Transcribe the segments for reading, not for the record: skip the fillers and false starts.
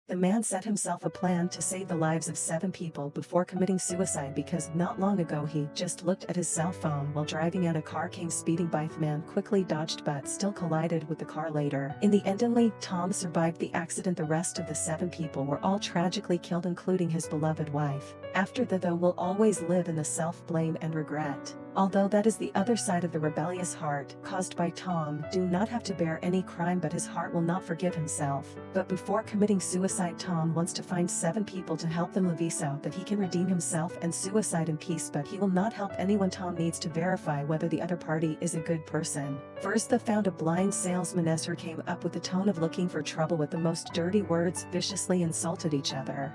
The man set himself a plan to save the lives of 7 people before committing suicide because not long ago he just looked at his cell phone while driving and a car came speeding by. The man quickly dodged but still collided with the car later. In the end, only Tom survived the accident. The rest of the 7 people were all tragically killed, including his beloved wife. After that, though, will always live in the self-blame and regret. Although that is the other side of the rebellious heart caused by Tom, do not have to bear any crime, but his heart will not forgive himself. But before committing suicide, Tom wants to find 7 people to help them live so that he can redeem himself and suicide in peace, but he will not help anyone. Tom needs to verify whether the other party is a good person. First, they found a blind salesman. Ezra came up with the tone of looking for trouble with the most dirty words, viciously insulted each other.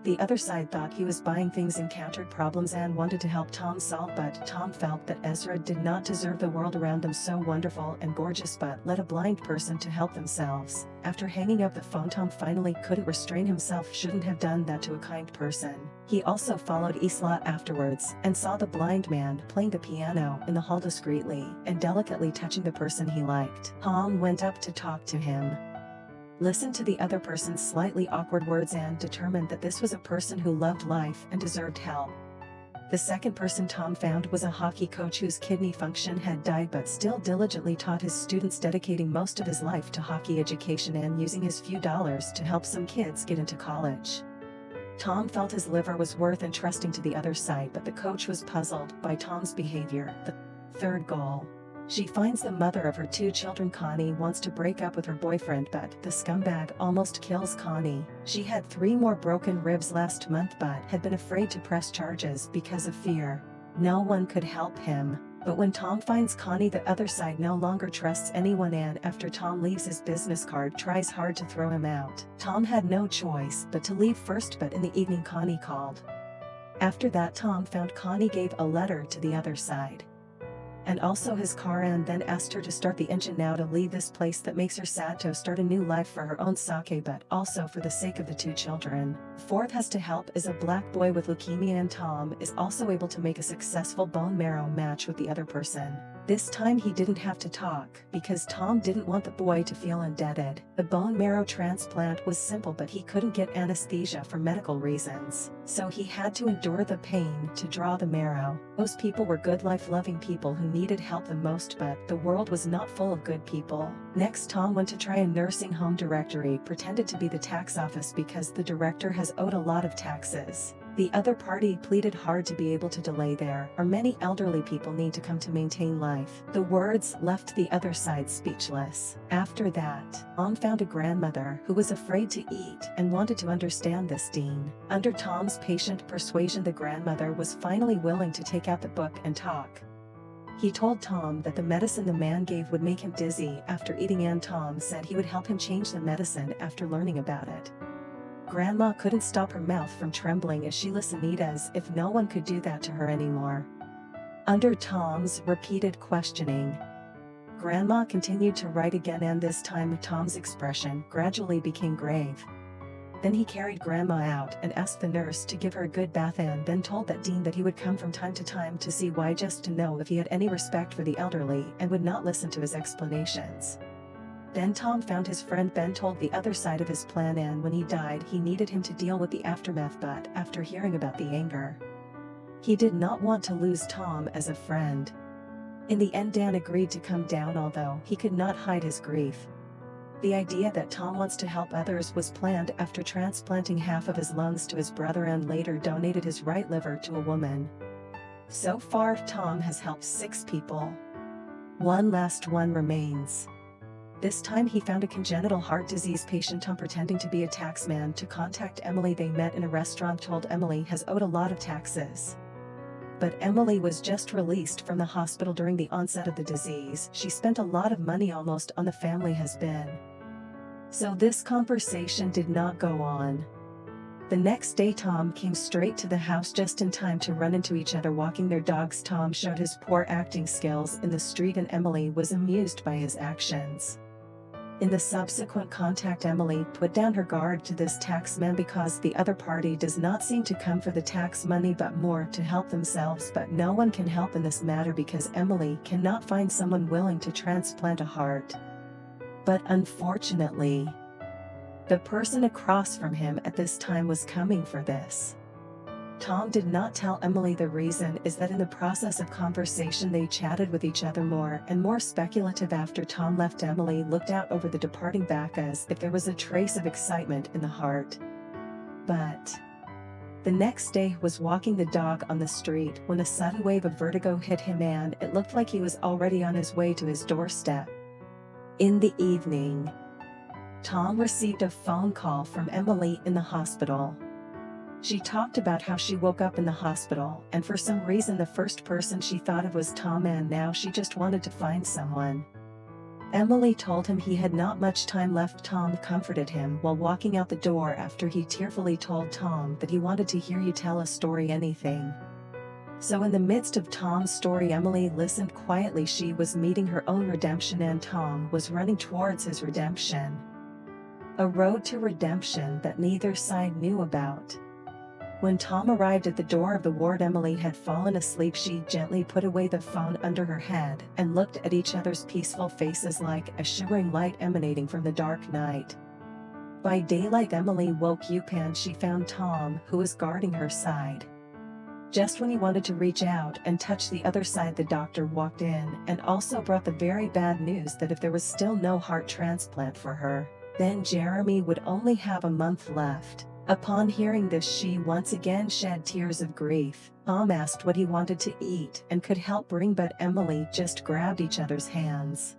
The other side thought he was buying things, encountered problems and wanted to help Tom solve, but Tom felt that Ezra did not deserve the world around them so wonderful and gorgeous, but let a blind person to help themselves. After hanging up the phone, Tom finally couldn't restrain himself. Shouldn't have done that to a kind person. He also followed Isla afterwards and saw the blind man playing the piano in the hall discreetly and delicately touching the person he liked. Tom went up to talk to him, listened to the other person's slightly awkward words and determined that this was a person who loved life and deserved help. The second person Tom found was a hockey coach whose kidney function had died but still diligently taught his students, dedicating most of his life to hockey education and using his few dollars to help some kids get into college. Tom felt his liver was worth entrusting to the other side, but the coach was puzzled by Tom's behavior. The third goal. She finds the mother of her 2 children. Connie wants to break up with her boyfriend, but the scumbag almost kills Connie. She had 3 more broken ribs last month but had been afraid to press charges because of fear. No one could help him. But when Tom finds Connie, the other side no longer trusts anyone, and after Tom leaves his business card, tries hard to throw him out. Tom had no choice but to leave first, but in the evening Connie called. After that, Tom found Connie gave a letter to the other side and also his car, and then asked her to start the engine now to leave this place that makes her sad, to start a new life for her own sake, but also for the sake of the 2 children. Fourth has to help is a black boy with leukemia, and Tom is also able to make a successful bone marrow match with the other person. This time he didn't have to talk because Tom didn't want the boy to feel indebted. The bone marrow transplant was simple, but he couldn't get anesthesia for medical reasons, so he had to endure the pain to draw the marrow. Those people were good, life-loving people who needed help the most, but the world was not full of good people. Next, Tom went to try a nursing home directory, pretended to be the tax office because the director has owed a lot of taxes. The other party pleaded hard to be able to delay. There are many elderly people need to come to maintain life. The words left the other side speechless. After that, Tom found a grandmother who was afraid to eat and wanted to understand this Dean. Under Tom's patient persuasion, the grandmother was finally willing to take out the book and talk. He told Tom that the medicine the man gave would make him dizzy after eating, and Tom said he would help him change the medicine after learning about it. Grandma couldn't stop her mouth from trembling as she listened, as if no one could do that to her anymore. Under Tom's repeated questioning, Grandma continued to write again, and this time Tom's expression gradually became grave. Then he carried Grandma out and asked the nurse to give her a good bath, and then told that Dean that he would come from time to time to see why, just to know if he had any respect for the elderly and would not listen to his explanations. Then Tom found his friend Ben, told the other side of his plan, and when he died he needed him to deal with the aftermath, but after hearing about the anger, he did not want to lose Tom as a friend. In the end, Dan agreed to come down, although he could not hide his grief. The idea that Tom wants to help others was planned after transplanting half of his lungs to his brother and later donated his right liver to a woman. So far, Tom has helped 6 people. One last one remains. This time he found a congenital heart disease patient. Tom, pretending to be a taxman, to contact Emily. They met in a restaurant, told Emily has owed a lot of taxes. But Emily was just released from the hospital during the onset of the disease. She spent a lot of money, almost on the family has been. So this conversation did not go on. The next day Tom came straight to the house just in time to run into each other walking their dogs. Tom showed his poor acting skills in the street, and Emily was amused by his actions. In the subsequent contact, Emily put down her guard to this taxman because the other party does not seem to come for the tax money but more to help themselves, but no one can help in this matter because Emily cannot find someone willing to transplant a heart. But unfortunately, The person across from him at this time was coming for this. Tom did not tell Emily the reason is that in the process of conversation they chatted with each other more and more speculative. After Tom left, Emily looked out over the departing back as if there was a trace of excitement in the heart. But the next day was walking the dog on the street when a sudden wave of vertigo hit him and it looked like he was already on his way to his doorstep. In the evening, Tom received a phone call from Emily in the hospital. She talked about how she woke up in the hospital, and for some reason the first person she thought of was Tom, and now she just wanted to find someone. Emily told him he had not much time left. Tom comforted him while walking out the door after he tearfully told Tom that he wanted to hear you tell a story, anything. So in the midst of Tom's story, Emily listened quietly. She was meeting her own redemption and Tom was running towards his redemption. A road to redemption that neither side knew about. When Tom arrived at the door of the ward, Emily had fallen asleep. She gently put away the phone under her head and looked at each other's peaceful faces like a shimmering light emanating from the dark night. By daylight, Emily woke up and she found Tom, who was guarding her side. Just when he wanted to reach out and touch the other side, the doctor walked in and also brought the very bad news that if there was still no heart transplant for her, then Jeremy would only have a month left. Upon hearing this, she once again shed tears of grief. Tom asked what he wanted to eat and could help bring, but Emily just grabbed each other's hands.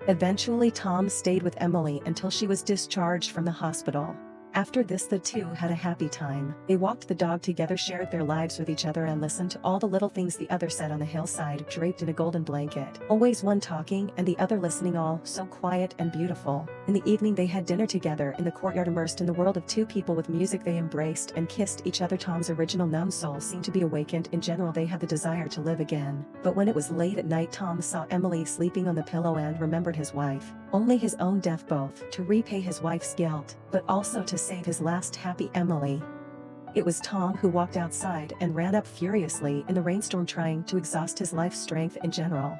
Eventually, Tom stayed with Emily until she was discharged from the hospital. After this, the two had a happy time. They walked the dog together, shared their lives with each other, and listened to all the little things the other said on the hillside, draped in a golden blanket. Always one talking and the other listening, all so quiet and beautiful. In the evening, they had dinner together in the courtyard, immersed in the world of two people with music. They embraced and kissed each other. Tom's original numb soul seemed to be awakened. In general, they had the desire to live again. But when it was late at night, Tom saw Emily sleeping on the pillow and remembered his wife. Only his own death, both to repay his wife's guilt, but also to save his last happy Emily. It was Tom who walked outside and ran up furiously in the rainstorm, trying to exhaust his life's strength in general.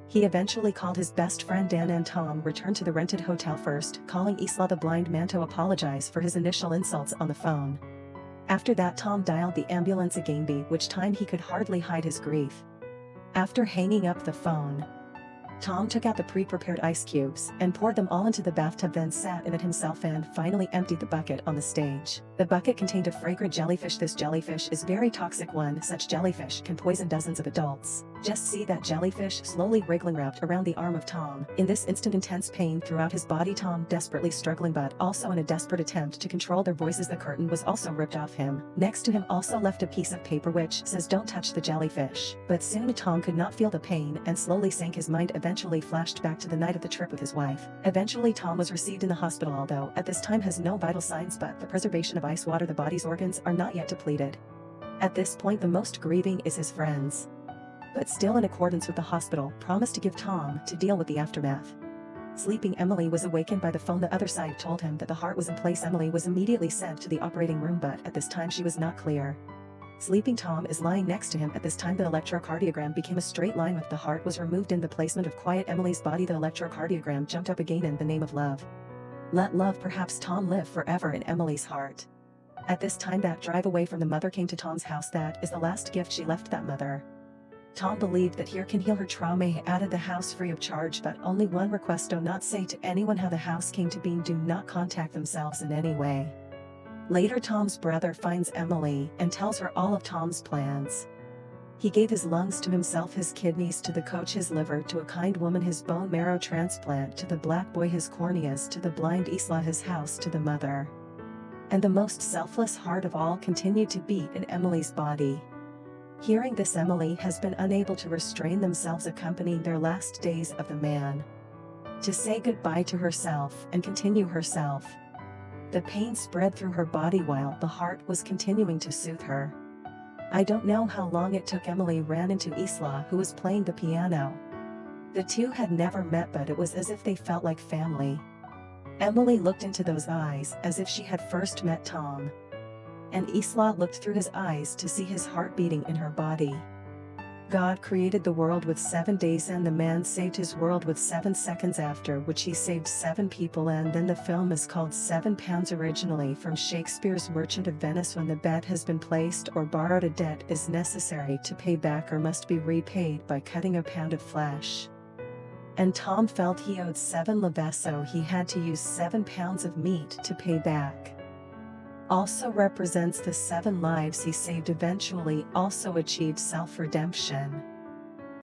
He eventually called his best friend Dan, and Tom returned to the rented hotel, first calling Isla the blind man to apologize for his initial insults on the phone. After that, Tom dialed the ambulance again, by which time he could hardly hide his grief. After hanging up the phone, Tom took out the pre-prepared ice cubes and poured them all into the bathtub, then sat in it himself and finally emptied the bucket on the stage. The bucket contained a fragrant jellyfish. This jellyfish is very toxic. One such jellyfish can poison dozens of adults. Just see that jellyfish slowly wriggling wrapped around the arm of Tom. In this instant, intense pain throughout his body. Tom desperately struggling, but also in a desperate attempt to control their voices. The curtain was also ripped off him. Next to him also left a piece of paper which says, "Don't touch the jellyfish." But soon Tom could not feel the pain and slowly sank. His mind eventually flashed back to the night of the trip with his wife. Eventually, Tom was received in the hospital, although at this time has no vital signs, but the preservation of ice water. The body's organs are not yet depleted. At this point, the most grieving is his friends. But still, in accordance with the hospital, promised to give Tom to deal with the aftermath. Sleeping Emily was awakened by the phone. The other side told him that the heart was in place. Emily was immediately sent to the operating room, but at this time she was not clear. Sleeping Tom is lying next to him. At this time, the electrocardiogram became a straight line with the heart was removed in the placement of quiet Emily's body. The electrocardiogram jumped up again in the name of love. Let love, perhaps Tom, live forever in Emily's heart. At this time, that drive away from the mother came to Tom's house. That is the last gift she left that mother. Tom believed that here can heal her trauma. He added the house free of charge, but only one request: do not say to anyone how the house came to being. Do not contact themselves in any way. Later, Tom's brother finds Emily and tells her all of Tom's plans. He gave his lungs to himself, his kidneys to the coach, his liver to a kind woman, his bone marrow transplant to the black boy, his corneas to the blind Isla, his house to the mother. And the most selfless heart of all continued to beat in Emily's body. Hearing this, Emily has been unable to restrain themselves, accompanying their last days of the man, to say goodbye to herself and continue herself. The pain spread through her body while the heart was continuing to soothe her. I don't know how long it took. Emily ran into Isla, who was playing the piano. The two had never met, but it was as if they felt like family. Emily looked into those eyes as if she had first met Tom. And Isla looked through his eyes to see his heart beating in her body. God created the world with 7 days and the man saved his world with 7 seconds, after which he saved 7 people. And then the film is called £7 originally from Shakespeare's Merchant of Venice. When the bet has been placed or borrowed, a debt is necessary to pay back or must be repaid by cutting a pound of flesh. And Tom felt he owed 7 livres, so he had to use 7 pounds of meat to pay back. Also represents the 7 lives he saved, eventually also achieved self-redemption.